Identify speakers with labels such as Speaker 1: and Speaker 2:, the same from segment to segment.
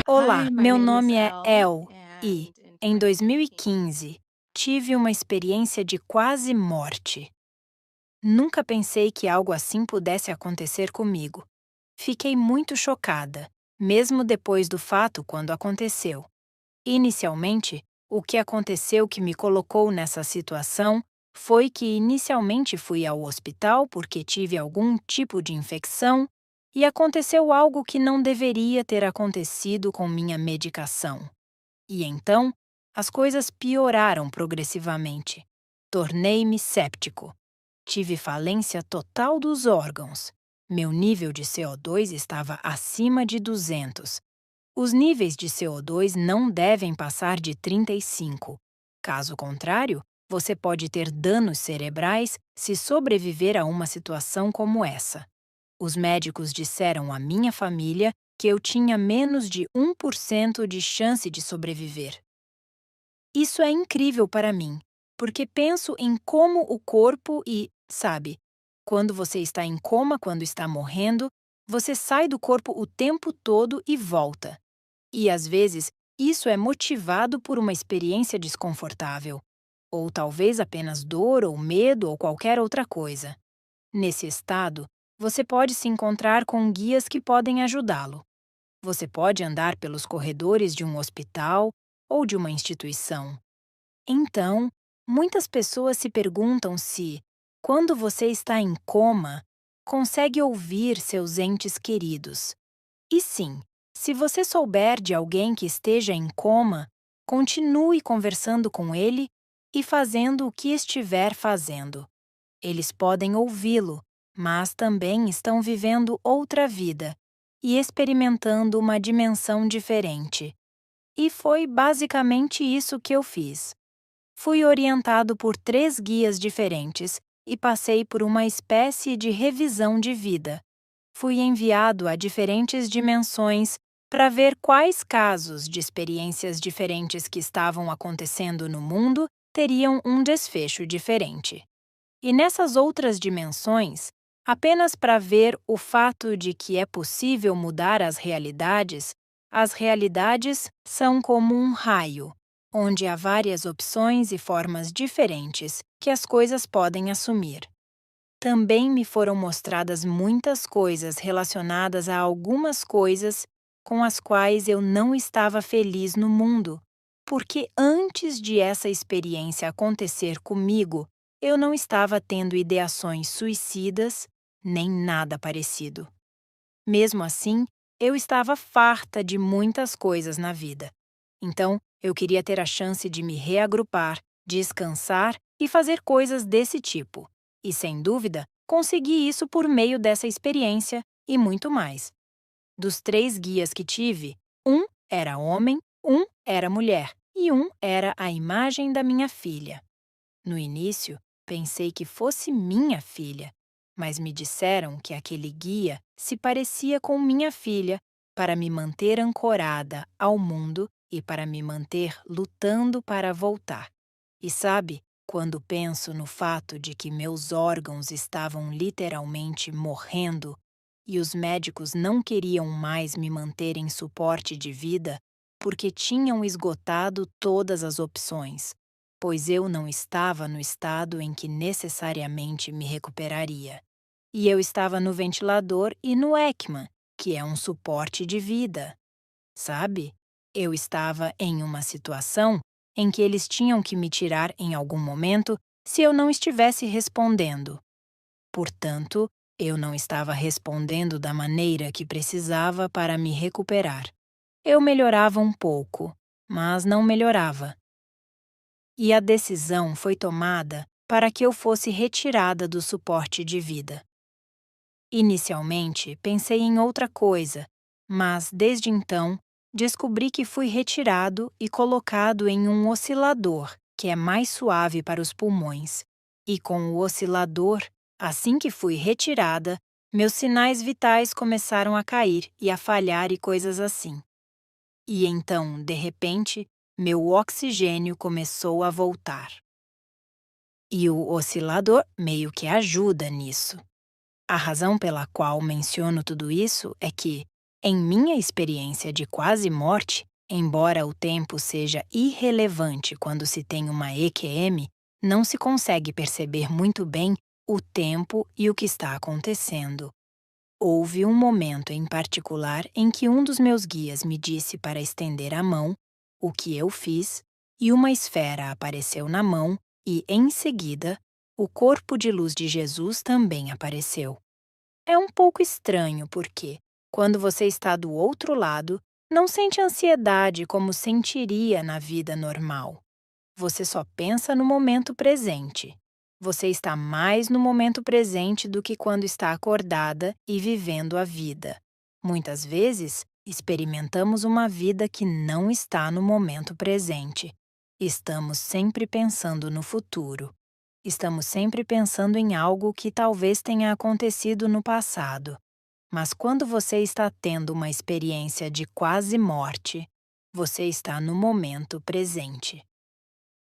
Speaker 1: Olá,
Speaker 2: Hi, my
Speaker 1: meu
Speaker 2: name is
Speaker 1: nome é
Speaker 2: Elle,
Speaker 1: El e,
Speaker 2: and in
Speaker 1: em
Speaker 2: 2015,
Speaker 1: 2015, tive uma experiência de quase morte. Nunca pensei que algo assim pudesse acontecer comigo. Fiquei muito chocada, mesmo depois do fato quando aconteceu. Inicialmente, o que aconteceu que me colocou nessa situação foi que inicialmente fui ao hospital porque tive algum tipo de infecção e aconteceu algo que não deveria ter acontecido com minha medicação. E então, as coisas pioraram progressivamente. Tornei-me séptico. Tive falência total dos órgãos. Meu nível de CO2 estava acima de 200. Os níveis de CO2 não devem passar de 35. Caso contrário, você pode ter danos cerebrais se sobreviver a uma situação como essa. Os médicos disseram à minha família que eu tinha menos de 1% de chance de sobreviver. Isso é incrível para mim, porque penso em como o corpo e, sabe, quando você está em coma, quando está morrendo, você sai do corpo o tempo todo e volta. E às vezes, isso é motivado por uma experiência desconfortável, ou talvez apenas dor ou medo ou qualquer outra coisa. Nesse estado, você pode se encontrar com guias que podem ajudá-lo. Você pode andar pelos corredores de um hospital ou de uma instituição. Então, muitas pessoas se perguntam se, quando você está em coma, consegue ouvir seus entes queridos. E sim, se você souber de alguém que esteja em coma, continue conversando com ele e fazendo o que estiver fazendo. Eles podem ouvi-lo, mas também estão vivendo outra vida e experimentando uma dimensão diferente. E foi basicamente isso que eu fiz. Fui orientado por 3 guias diferentes e passei por uma espécie de revisão de vida. Fui enviado a diferentes dimensões para ver quais casos de experiências diferentes que estavam acontecendo no mundo teriam um desfecho diferente. E nessas outras dimensões, apenas para ver o fato de que é possível mudar as realidades são como um raio, onde há várias opções e formas diferentes que as coisas podem assumir. Também me foram mostradas muitas coisas relacionadas a algumas coisas com as quais eu não estava feliz no mundo, porque antes de essa experiência acontecer comigo, eu não estava tendo ideações suicidas nem nada parecido. Mesmo assim, eu estava farta de muitas coisas na vida. Então, eu queria ter a chance de me reagrupar, descansar e fazer coisas desse tipo. E, sem dúvida, consegui isso por meio dessa experiência e muito mais. Dos 3 guias que tive, um era homem, um era mulher e um era a imagem da minha filha. No início, pensei que fosse minha filha, mas me disseram que aquele guia se parecia com minha filha para me manter ancorada ao mundo e para me manter lutando para voltar. E sabe, quando penso no fato de que meus órgãos estavam literalmente morrendo e os médicos não queriam mais me manter em suporte de vida porque tinham esgotado todas as opções, pois eu não estava no estado em que necessariamente me recuperaria. E eu estava no ventilador e no ECMO, que é um suporte de vida. Sabe? Eu estava em uma situação em que eles tinham que me tirar em algum momento se eu não estivesse respondendo. Portanto, eu não estava respondendo da maneira que precisava para me recuperar. Eu melhorava um pouco, mas não melhorava. E a decisão foi tomada para que eu fosse retirada do suporte de vida. Inicialmente, pensei em outra coisa, mas desde então, descobri que fui retirado e colocado em um oscilador, que é mais suave para os pulmões. E com o oscilador, assim que fui retirada, meus sinais vitais começaram a cair e a falhar e coisas assim. E então, de repente, meu oxigênio começou a voltar. E o oscilador meio que ajuda nisso. A razão pela qual menciono tudo isso é que, em minha experiência de quase morte, embora o tempo seja irrelevante quando se tem uma EQM, não se consegue perceber muito bem o tempo e o que está acontecendo. Houve um momento em particular em que um dos meus guias me disse para estender a mão, o que eu fiz, e uma esfera apareceu na mão e, em seguida, o corpo de luz de Jesus também apareceu. É um pouco estranho porque, quando você está do outro lado, não sente ansiedade como sentiria na vida normal. Você só pensa no momento presente. Você está mais no momento presente do que quando está acordada e vivendo a vida. Muitas vezes, experimentamos uma vida que não está no momento presente. Estamos sempre pensando no futuro. Estamos sempre pensando em algo que talvez tenha acontecido no passado. Mas quando você está tendo uma experiência de quase morte, você está no momento presente.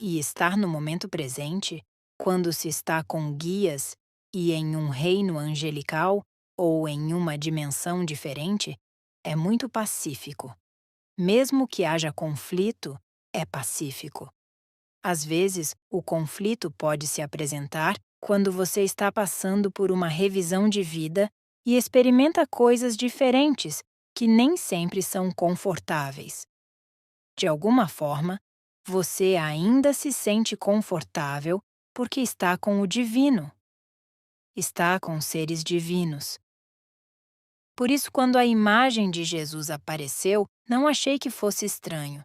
Speaker 1: E estar no momento presente, quando se está com guias e em um reino angelical ou em uma dimensão diferente, é muito pacífico. Mesmo que haja conflito, é pacífico. Às vezes, o conflito pode se apresentar quando você está passando por uma revisão de vida e experimenta coisas diferentes que nem sempre são confortáveis. De alguma forma, você ainda se sente confortável porque está com o divino. Está com seres divinos. Por isso, quando a imagem de Jesus apareceu, não achei que fosse estranho.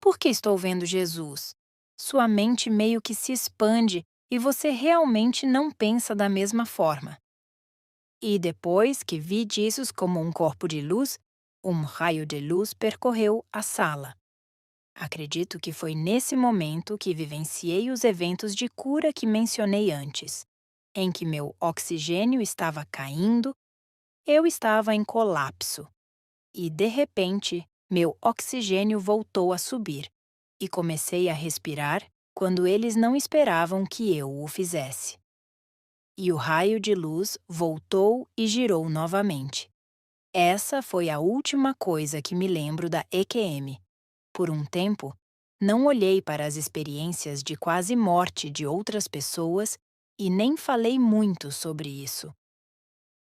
Speaker 1: Por que estou vendo Jesus? Sua mente meio que se expande e você realmente não pensa da mesma forma. E depois que vi Jesus como um corpo de luz, um raio de luz percorreu a sala. Acredito que foi nesse momento que vivenciei os eventos de cura que mencionei antes, em que meu oxigênio estava caindo, eu estava em colapso. E, de repente, meu oxigênio voltou a subir, e comecei a respirar quando eles não esperavam que eu o fizesse. E o raio de luz voltou e girou novamente. Essa foi a última coisa que me lembro da EQM. Por um tempo, não olhei para as experiências de quase morte de outras pessoas e nem falei muito sobre isso.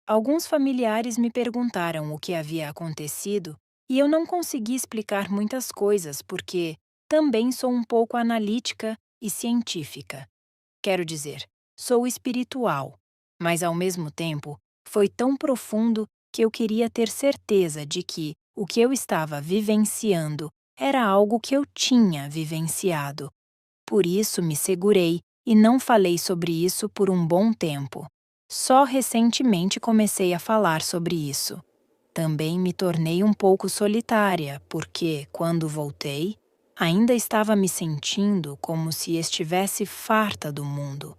Speaker 1: Alguns familiares me perguntaram o que havia acontecido e eu não consegui explicar muitas coisas porque também sou um pouco analítica e científica. Quero dizer, sou espiritual, mas ao mesmo tempo foi tão profundo que eu queria ter certeza de que o que eu estava vivenciando era algo que eu tinha vivenciado. Por isso me segurei e não falei sobre isso por um bom tempo. Só recentemente comecei a falar sobre isso. Também me tornei um pouco solitária, porque, quando voltei, ainda estava me sentindo como se estivesse farta do mundo.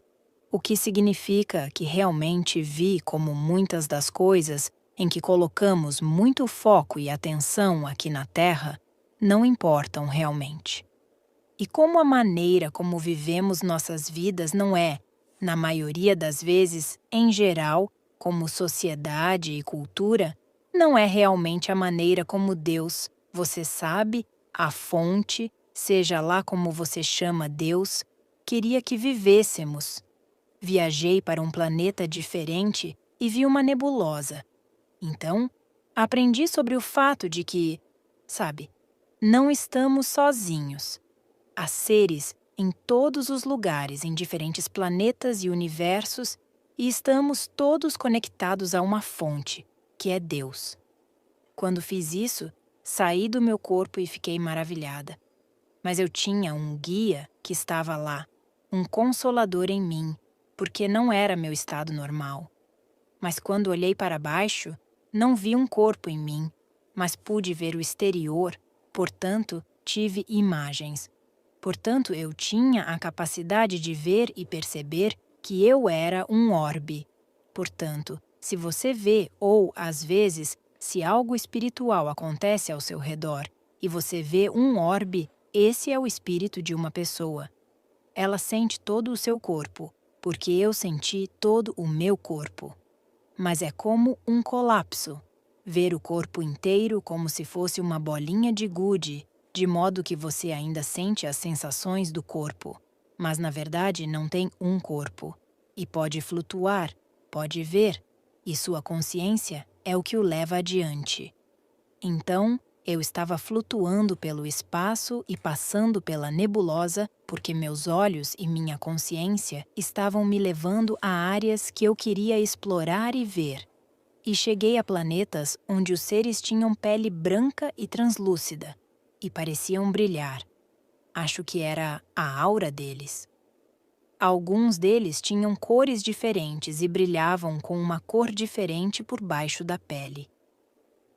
Speaker 1: O que significa que realmente vi como muitas das coisas em que colocamos muito foco e atenção aqui na Terra não importam realmente. E como a maneira como vivemos nossas vidas não é, na maioria das vezes, em geral, como sociedade e cultura, não é realmente a maneira como Deus, você sabe, a fonte, seja lá como você chama Deus, queria que vivêssemos. Viajei para um planeta diferente e vi uma nebulosa. Então, aprendi sobre o fato de que, sabe, não estamos sozinhos. Há seres em todos os lugares, em diferentes planetas e universos, e estamos todos conectados a uma fonte, que é Deus. Quando fiz isso, saí do meu corpo e fiquei maravilhada. Mas eu tinha um guia que estava lá, um consolador em mim, porque não era meu estado normal. Mas quando olhei para baixo, não vi um corpo em mim, mas pude ver o exterior, portanto, tive imagens. Portanto, eu tinha a capacidade de ver e perceber que eu era um orbe. Portanto, se você vê ou, às vezes, se algo espiritual acontece ao seu redor e você vê um orbe, esse é o espírito de uma pessoa. ela sente todo o seu corpo, porque eu senti todo o meu corpo. Mas é como um colapso. Ver o corpo inteiro como se fosse uma bolinha de gude, de modo que você ainda sente as sensações do corpo, mas na verdade não tem um corpo. E pode flutuar, pode ver, e sua consciência é o que o leva adiante. Então, eu estava flutuando pelo espaço e passando pela nebulosa porque meus olhos e minha consciência estavam me levando a áreas que eu queria explorar e ver. E cheguei a planetas onde os seres tinham pele branca e translúcida e pareciam brilhar. Acho que era a aura deles. Alguns deles tinham cores diferentes e brilhavam com uma cor diferente por baixo da pele.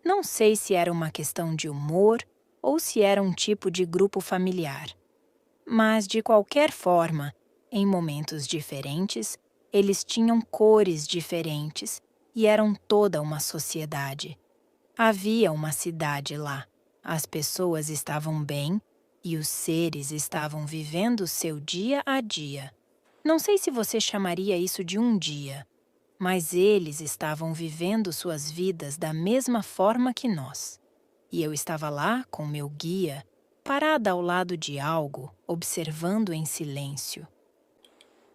Speaker 1: Não sei se era uma questão de humor ou se era um tipo de grupo familiar. Mas, de qualquer forma, em momentos diferentes, eles tinham cores diferentes e eram toda uma sociedade. Havia uma cidade lá. As pessoas estavam bem e os seres estavam vivendo seu dia a dia. Não sei se você chamaria isso de um dia, mas eles estavam vivendo suas vidas da mesma forma que nós. E eu estava lá com meu guia, parada ao lado de algo, observando em silêncio.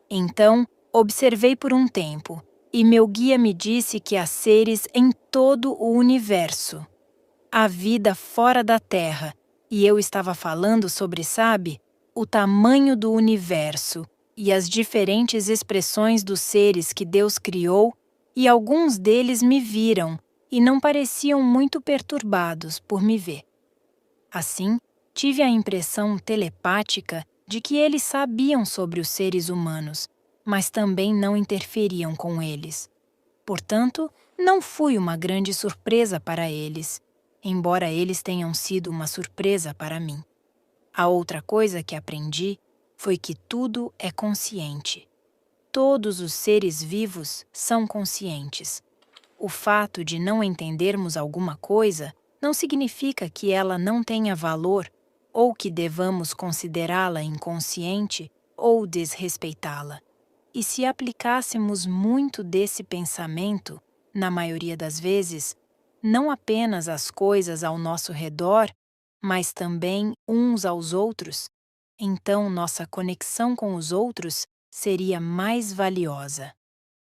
Speaker 1: Então, observei por um tempo, e meu guia me disse que há seres em todo o universo. Há vida fora da Terra, e eu estava falando sobre, sabe, o tamanho do universo e as diferentes expressões dos seres que Deus criou, e alguns deles me viram e não pareciam muito perturbados por me ver. Assim, tive a impressão telepática de que eles sabiam sobre os seres humanos, mas também não interferiam com eles. Portanto, não fui uma grande surpresa para eles, embora eles tenham sido uma surpresa para mim. A outra coisa que aprendi foi que tudo é consciente. Todos os seres vivos são conscientes. O fato de não entendermos alguma coisa não significa que ela não tenha valor ou que devamos considerá-la inconsciente ou desrespeitá-la. E se aplicássemos muito desse pensamento, na maioria das vezes, não apenas às coisas ao nosso redor, mas também uns aos outros, então nossa conexão com os outros seria mais valiosa.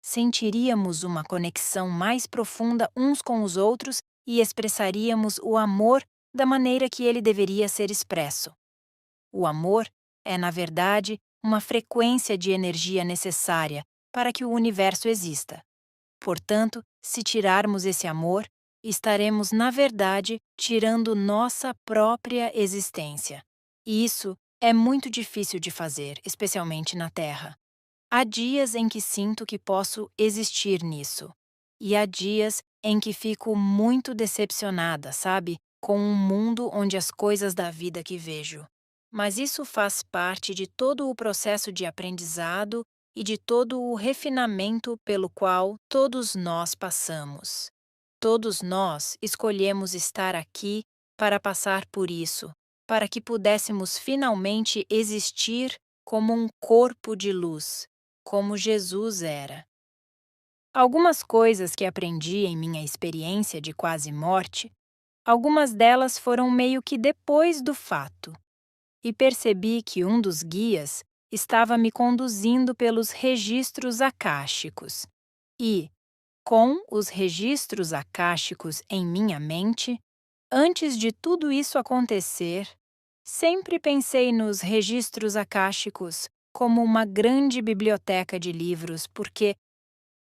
Speaker 1: Sentiríamos uma conexão mais profunda uns com os outros e expressaríamos o amor da maneira que ele deveria ser expresso. O amor é, na verdade, uma frequência de energia necessária para que o universo exista. Portanto, se tirarmos esse amor, estaremos, na verdade, tirando nossa própria existência. E isso é muito difícil de fazer, especialmente na Terra. Há dias em que sinto que posso existir nisso. E há dias em que fico muito decepcionada, sabe? Com um mundo onde as coisas da vida que vejo. Mas isso faz parte de todo o processo de aprendizado e de todo o refinamento pelo qual todos nós passamos. Todos nós escolhemos estar aqui para passar por isso, para que pudéssemos finalmente existir como um corpo de luz, como Jesus era. Algumas coisas que aprendi em minha experiência de quase morte, algumas delas foram meio que depois do fato. E percebi que um dos guias estava me conduzindo pelos registros akáshicos. E, com os registros akáshicos em minha mente, antes de tudo isso acontecer, sempre pensei nos registros akáshicos como uma grande biblioteca de livros porque,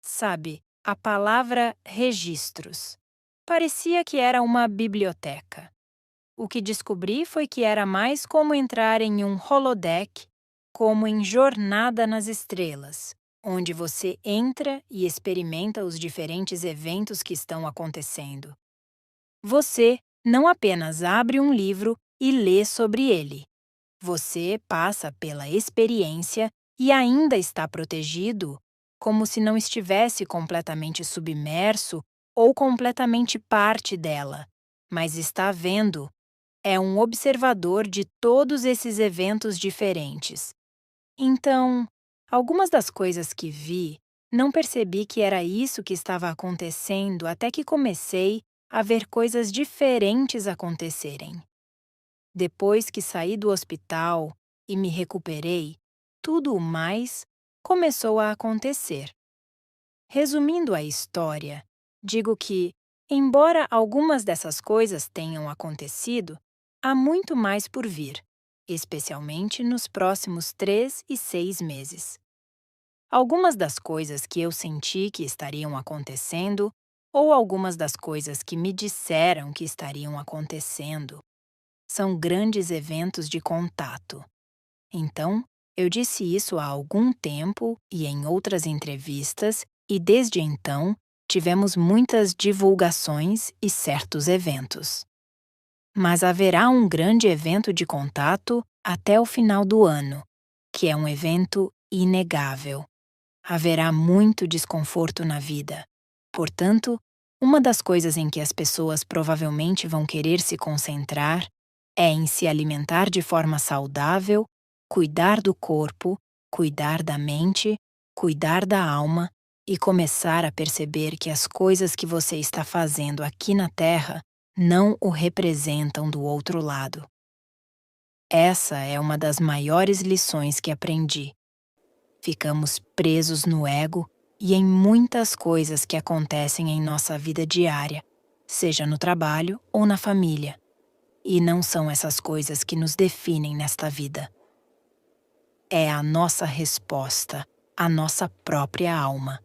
Speaker 1: sabe, a palavra registros parecia que era uma biblioteca. O que descobri foi que era mais como entrar em um holodeck, como em Jornada nas Estrelas, onde você entra e experimenta os diferentes eventos que estão acontecendo. Você não apenas abre um livro e lê sobre ele. Você passa pela experiência e ainda está protegido, como se não estivesse completamente submerso ou completamente parte dela, mas está vendo. É um observador de todos esses eventos diferentes. Então, algumas das coisas que vi, não percebi que era isso que estava acontecendo até que comecei a ver coisas diferentes acontecerem. Depois que saí do hospital e me recuperei, tudo o mais começou a acontecer. Resumindo a história, digo que, embora algumas dessas coisas tenham acontecido, há muito mais por vir, especialmente nos próximos 3 e 6 meses. Algumas das coisas que eu senti que estariam acontecendo, ou algumas das coisas que me disseram que estariam acontecendo, são grandes eventos de contato. Então, eu disse isso há algum tempo e em outras entrevistas, e desde então tivemos muitas divulgações e certos eventos. Mas haverá um grande evento de contato até o final do ano, que é um evento inegável. Haverá muito desconforto na vida. Portanto, uma das coisas em que as pessoas provavelmente vão querer se concentrar é em se alimentar de forma saudável, cuidar do corpo, cuidar da mente, cuidar da alma e começar a perceber que as coisas que você está fazendo aqui na Terra não o representam do outro lado. Essa é uma das maiores lições que aprendi. Ficamos presos no ego e em muitas coisas que acontecem em nossa vida diária, seja no trabalho ou na família. E não são essas coisas que nos definem nesta vida. É a nossa resposta, a nossa própria alma.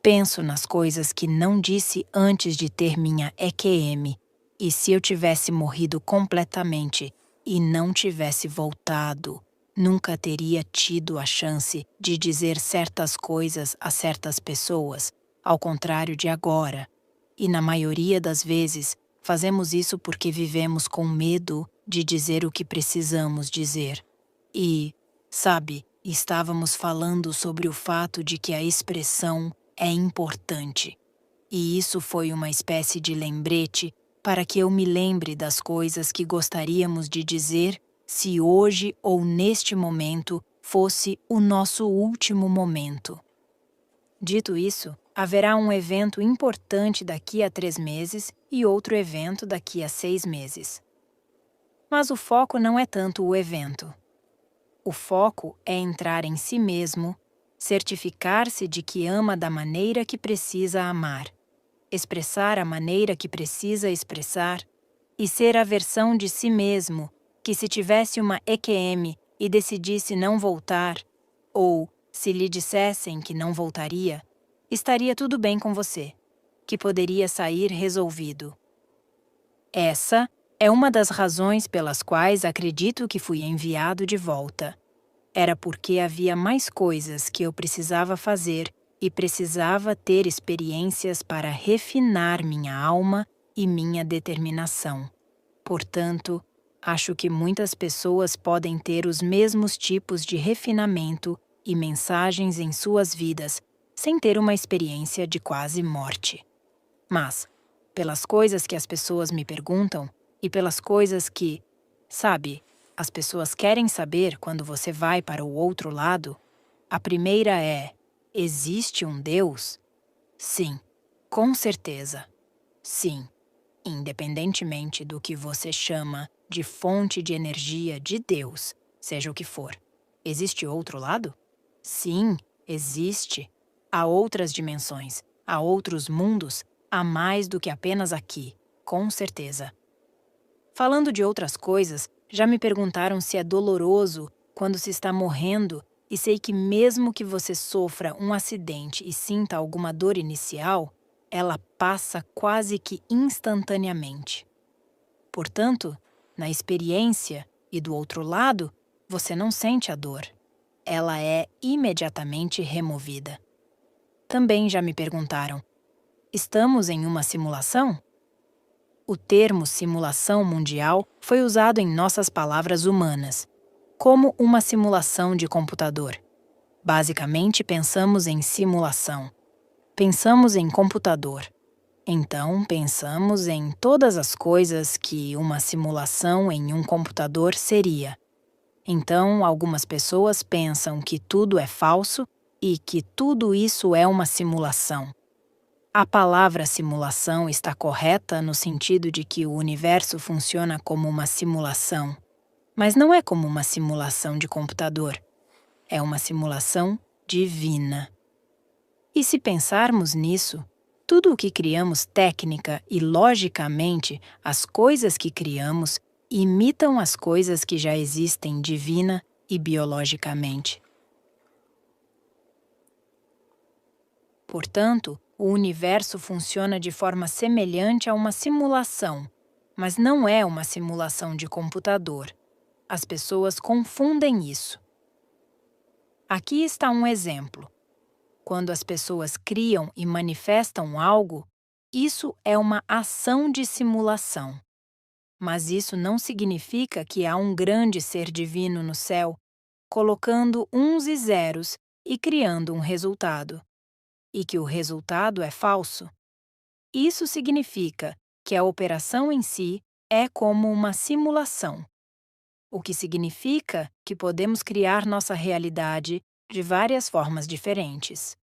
Speaker 1: Penso nas coisas que não disse antes de ter minha EQM, e se eu tivesse morrido completamente e não tivesse voltado, nunca teria tido a chance de dizer certas coisas a certas pessoas, ao contrário de agora. E na maioria das vezes, fazemos isso porque vivemos com medo de dizer o que precisamos dizer. E, sabe, estávamos falando sobre o fato de que a expressão é importante. E isso foi uma espécie de lembrete para que eu me lembre das coisas que gostaríamos de dizer se hoje ou neste momento fosse o nosso último momento. Dito isso, haverá um evento importante daqui a 3 meses e outro evento daqui a 6 meses. Mas o foco não é tanto o evento. O foco é entrar em si mesmo, certificar-se de que ama da maneira que precisa amar, expressar a maneira que precisa expressar e ser a versão de si mesmo que, se tivesse uma EQM e decidisse não voltar, ou se lhe dissessem que não voltaria, estaria tudo bem com você, que poderia sair resolvido. Essa é uma das razões pelas quais acredito que fui enviado de volta. Era porque havia mais coisas que eu precisava fazer e precisava ter experiências para refinar minha alma e minha determinação. Portanto, acho que muitas pessoas podem ter os mesmos tipos de refinamento e mensagens em suas vidas sem ter uma experiência de quase morte. Mas, pelas coisas que as pessoas me perguntam e pelas coisas que, sabe, as pessoas querem saber quando você vai para o outro lado, a primeira é: existe um Deus? Sim, com certeza. Sim, independentemente do que você chama de fonte de energia de Deus, seja o que for. Existe outro lado? Sim, existe. Há outras dimensões, há outros mundos, há mais do que apenas aqui, com certeza. Falando de outras coisas, já me perguntaram se é doloroso quando se está morrendo, e sei que mesmo que você sofra um acidente e sinta alguma dor inicial, ela passa quase que instantaneamente. Portanto, na experiência e do outro lado, você não sente a dor. Ela é imediatamente removida. Também já me perguntaram: estamos em uma simulação? O termo simulação mundial foi usado em nossas palavras humanas, como uma simulação de computador. Basicamente, pensamos em simulação. Pensamos em computador. Então, pensamos em todas as coisas que uma simulação em um computador seria. Então, algumas pessoas pensam que tudo é falso e que tudo isso é uma simulação. A palavra simulação está correta no sentido de que o universo funciona como uma simulação, mas não é como uma simulação de computador. É uma simulação divina. E se pensarmos nisso, tudo o que criamos técnica e logicamente, as coisas que criamos imitam as coisas que já existem divina e biologicamente. Portanto, o universo funciona de forma semelhante a uma simulação, mas não é uma simulação de computador. As pessoas confundem isso. Aqui está um exemplo. Quando as pessoas criam e manifestam algo, isso é uma ação de simulação. Mas isso não significa que há um grande ser divino no céu, colocando uns e zeros e criando um resultado, e que o resultado é falso. Isso significa que a operação em si é como uma simulação, o que significa que podemos criar nossa realidade de várias formas diferentes.